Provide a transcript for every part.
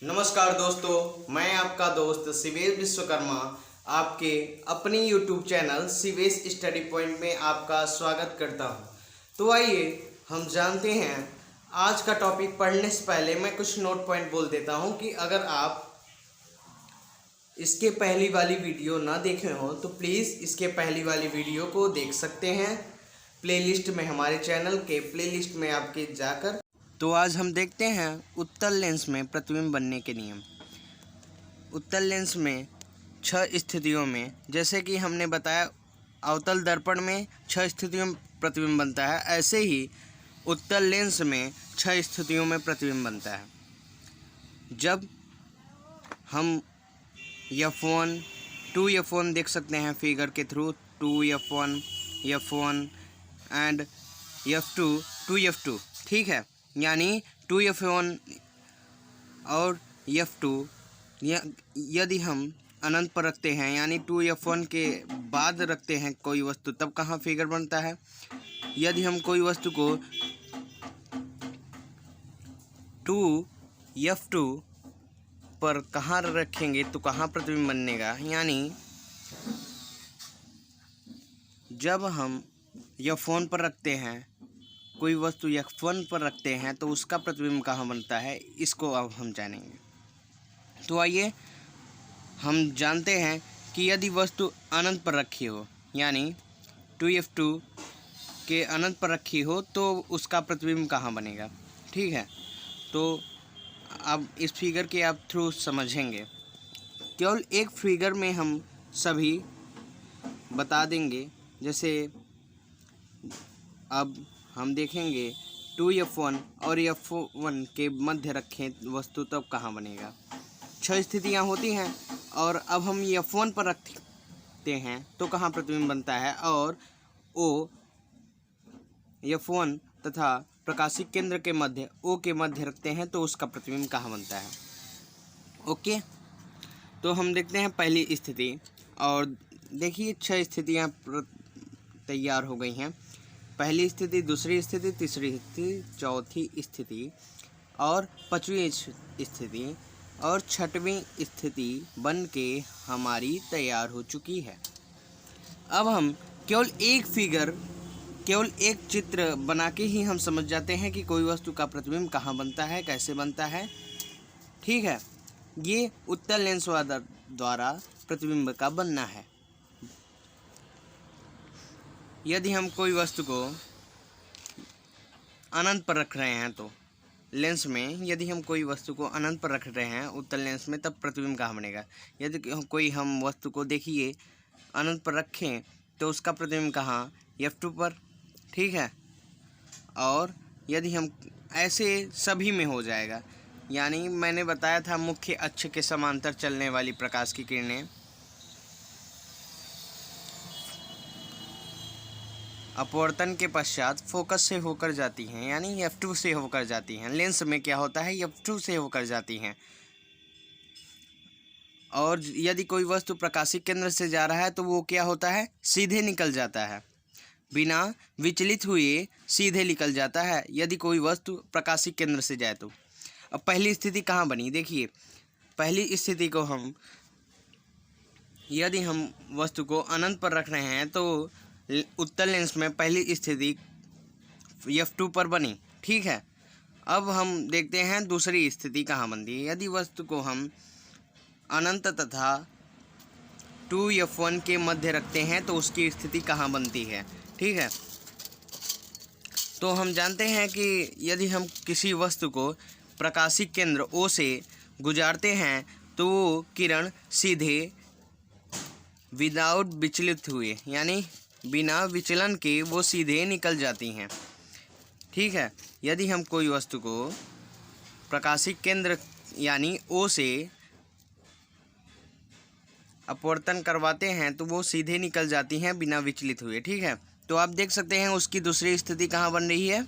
नमस्कार दोस्तों, मैं आपका दोस्त शिवेश विश्वकर्मा आपके अपनी YouTube channel Shivesh study point में आपका स्वागत करता हूं। तो आइए हम जानते हैं आज का टॉपिक। पढ़ने से पहले मैं कुछ नोट पॉइंट बोल देता हूं कि अगर आप इसके पहली वाली वीडियो ना देखे हो तो प्लीज़ इसके पहली वाली वीडियो को देख सकते हैं प्लेलिस्ट में, हमारे चैनल के प्लेलिस्ट में आपके जाकर। तो आज हम देखते हैं उत्तल लेंस में प्रतिबिंब बनने के नियम। उत्तल लेंस में 6 स्थितियों में, जैसे कि हमने बताया अवतल दर्पण में 6 स्थितियों में प्रतिबिंब बनता है, ऐसे ही उत्तल लेंस में 6 स्थितियों में प्रतिबिंब बनता है। जब हम F1 2F1 देख सकते हैं फिगर के through, 2F1 F1 and F2 2F2, ठीक है। यानी 2F1 और F2 यदि हम अनंत पर रखते हैं, यानी 2F1 के बाद रखते हैं कोई वस्तु, तब कहाँ फिगर बनता है। यदि हम कोई वस्तु को 2F2 पर कहाँ रखेंगे तो कहाँ प्रतिबिंब बनेगा। यानी जब हम F1 पर रखते हैं, कोई वस्तु F1 पर रखते हैं तो उसका प्रतिबिंब कहाँ बनता है, इसको अब हम जानेंगे। तो आइए हम जानते हैं कि यदि वस्तु अनंत पर रखी हो, यानी 2F2 के अनंत पर रखी हो, तो उसका प्रतिबिंब कहाँ बनेगा, ठीक है। तो अब इस फिगर के आप थ्रू समझेंगे। केवल एक फिगर में हम सभी बता देंगे। जैसे अब हम देखेंगे 2F1 और F1 के मध्य रखें वस्तु, तब कहाँ बनेगा। 6 स्थितियाँ होती हैं और अब हम F1 पर रखते हैं तो कहाँ प्रतिबिंब बनता है, और O F1 तथा प्रकाशिक केंद्र के मध्य O के मध्य रखते हैं तो उसका प्रतिबिंब कहाँ बनता है। ओके, तो हम देखते हैं पहली स्थिति। और देखिए 6 स्थितियाँ तैयार हो गई हैं। पहली स्थिति, दूसरी स्थिति, तीसरी स्थिति, चौथी स्थिति और 5वीं स्थिति और 6वीं स्थिति बन के हमारी तैयार हो चुकी है। अब हम केवल एक चित्र बना के ही हम समझ जाते हैं कि कोई वस्तु का प्रतिबिंब कहाँ बनता है, कैसे बनता है, ठीक है। ये उत्तल लेंस द्वारा प्रतिबिंब का बनना है। यदि हम कोई वस्तु को अनंत पर रख रहे हैं तो लेंस में, यदि हम कोई वस्तु को अनंत पर रख रहे हैं उत्तल लेंस में, तब प्रतिबिंब कहाँ बनेगा। यदि कोई हम वस्तु को देखिए अनंत पर रखें तो उसका प्रतिबिंब कहाँ, F2 पर, ठीक है। और यदि हम ऐसे सभी में हो जाएगा, यानी मैंने बताया था मुख्य अक्ष के समांतर चलने वाली प्रकाश की किरणें अपवर्तन के पश्चात फोकस से होकर जाती हैं, यानी F2 से होकर जाती हैं। लेंस में क्या होता है, F2 से होकर जाती हैं। और यदि कोई वस्तु प्रकाशिक केंद्र से जा रहा है तो वो क्या होता है, सीधे निकल जाता है, बिना विचलित हुए सीधे निकल जाता है यदि कोई वस्तु प्रकाशिक केंद्र से जाए तो। अब पहली स्थिति कहाँ बनी, देखिए पहली स्थिति को हम, यदि हम वस्तु को अनंत पर रख रहे हैं तो उत्तल लेंस में पहली स्थिति F2 पर बनी, ठीक है। अब हम देखते हैं दूसरी स्थिति कहाँ बनती है। यदि वस्तु को हम अनंत तथा 2F1 के मध्य रखते हैं तो उसकी स्थिति कहाँ बनती है, ठीक है। तो हम जानते हैं कि यदि हम किसी वस्तु को प्रकाशिक केंद्र O से गुजारते हैं तो वो किरण सीधे विदाउट विचलित हुए, यानी बिना विचलन के वो सीधे निकल जाती हैं, ठीक है। यदि हम कोई वस्तु को प्रकाशिक केंद्र यानी O से अपवर्तन करवाते हैं तो वो सीधे निकल जाती हैं बिना विचलित हुए, ठीक है। तो आप देख सकते हैं उसकी दूसरी स्थिति कहाँ बन रही है,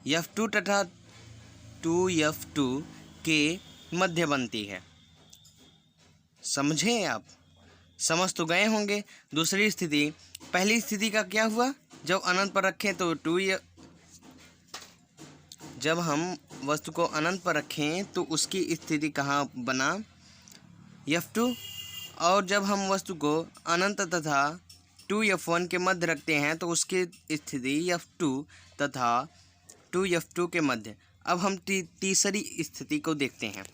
F2 तथा 2F2 के मध्य बनती है। समझे आप, समझ तो गए होंगे। दूसरी स्थिति, पहली स्थिति का क्या हुआ, जब अनंत पर रखें तो जब हम वस्तु को अनंत पर रखें तो उसकी स्थिति कहाँ बना, F2। और जब हम वस्तु को अनंत तथा 2F1 के मध्य रखते हैं तो उसकी स्थिति F2 तथा 2F2 के मध्य। अब हम तीसरी स्थिति को देखते हैं।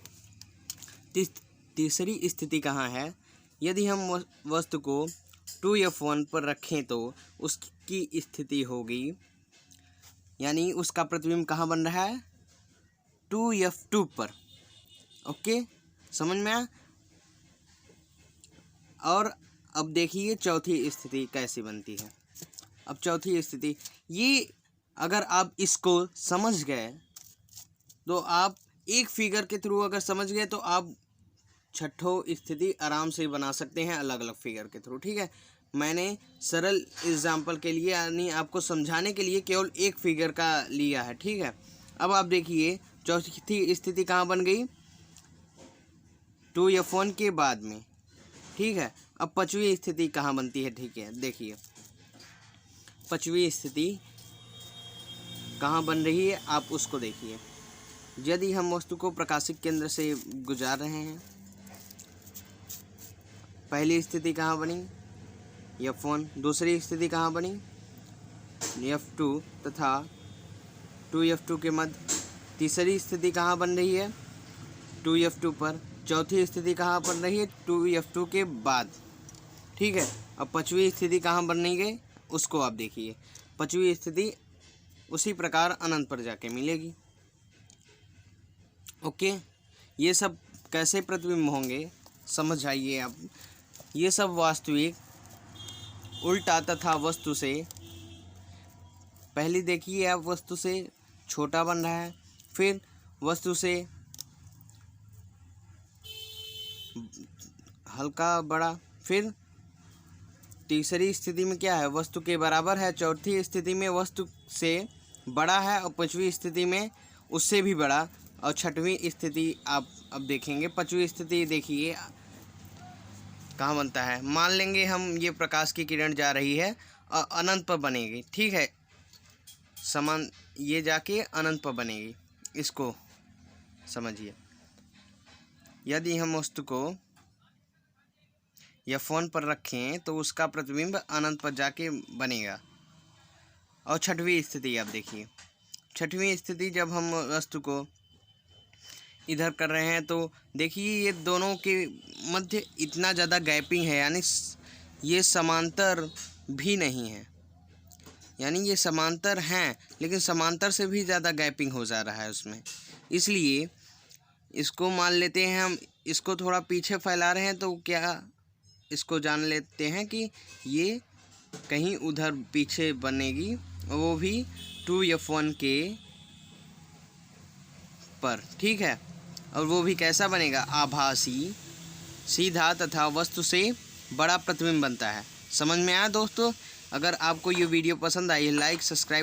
तीसरी स्थिति कहाँ है? यदि हम वस्तु को 2F1 पर रखें तो उसकी स्थिति होगी, यानी उसका प्रतिबिंब कहाँ बन रहा है? 2F2 पर। ओके, समझ में आया? और अब देखिए चौथी स्थिति कैसी बनती है। अब चौथी स्थिति, ये अगर आप इसको समझ गए तो आप एक फिगर के थ्रू अगर समझ गए तो आप छठों स्थिति आराम से बना सकते हैं अलग अलग फिगर के थ्रू। ठीक है, मैंने सरल एग्जाम्पल के लिए यानी आपको समझाने के लिए केवल एक फिगर का लिया है। ठीक है, अब आप देखिए चौथी स्थिति कहाँ बन गई? 2F1 के बाद में। ठीक है, अब पांचवी स्थिति कहाँ बनती है? ठीक है, देखिए पांचवी स्थिति कहाँ बन रही है, आप उसको देखिए। यदि हम वस्तु को प्रकाशिक केंद्र से गुजार रहे हैं, पहली स्थिति कहाँ बनी? F1। दूसरी स्थिति कहाँ बनी? F2 तथा 2F2 के मध्य। तीसरी स्थिति कहाँ बन रही है? 2F2 पर। चौथी स्थिति कहाँ बन रही है? 2F2 के बाद। ठीक है, अब पांचवी स्थिति कहाँ बननी गई उसको आप देखिए। पांचवी स्थिति उसी प्रकार अनंत पर जाके मिलेगी। ओके, ये सब कैसे प्रतिबिंब होंगे समझ आइए आप। ये सब वास्तविक, उल्टा तथा वस्तु से, पहले देखिए आप वस्तु से छोटा बन रहा है, फिर वस्तु से हल्का बड़ा, फिर तीसरी स्थिति में क्या है? वस्तु के बराबर है। चौथी स्थिति में वस्तु से बड़ा है और पांचवी स्थिति में उससे भी बड़ा। और छठवीं स्थिति आप अब देखेंगे। पांचवी स्थिति देखिए कहाँ बनता है। मान लेंगे हम ये प्रकाश की किरण जा रही है और अनंत पर बनेगी। ठीक है, समान ये जाके अनंत पर बनेगी, इसको समझिए। यदि हम वस्तु को F1 पर रखें तो उसका प्रतिबिंब अनंत पर जाके बनेगा। और छठवीं स्थिति आप देखिए। छठवीं स्थिति जब हम वस्तु को इधर कर रहे हैं तो देखिए ये दोनों के मध्य इतना ज़्यादा गैपिंग है, यानी ये समांतर भी नहीं है, यानी ये समांतर हैं लेकिन समांतर से भी ज़्यादा गैपिंग हो जा रहा है उसमें। इसलिए इसको मान लेते हैं हम, इसको थोड़ा पीछे फैला रहे हैं तो क्या इसको जान लेते हैं कि ये कहीं उधर पीछे बनेगी, वो भी 2F1 के पर। ठीक है, और वो भी कैसा बनेगा? आभासी, सीधा तथा वस्तु से बड़ा प्रतिबिंब बनता है। समझ में आया दोस्तों? अगर आपको ये वीडियो पसंद आई है, लाइक सब्सक्राइब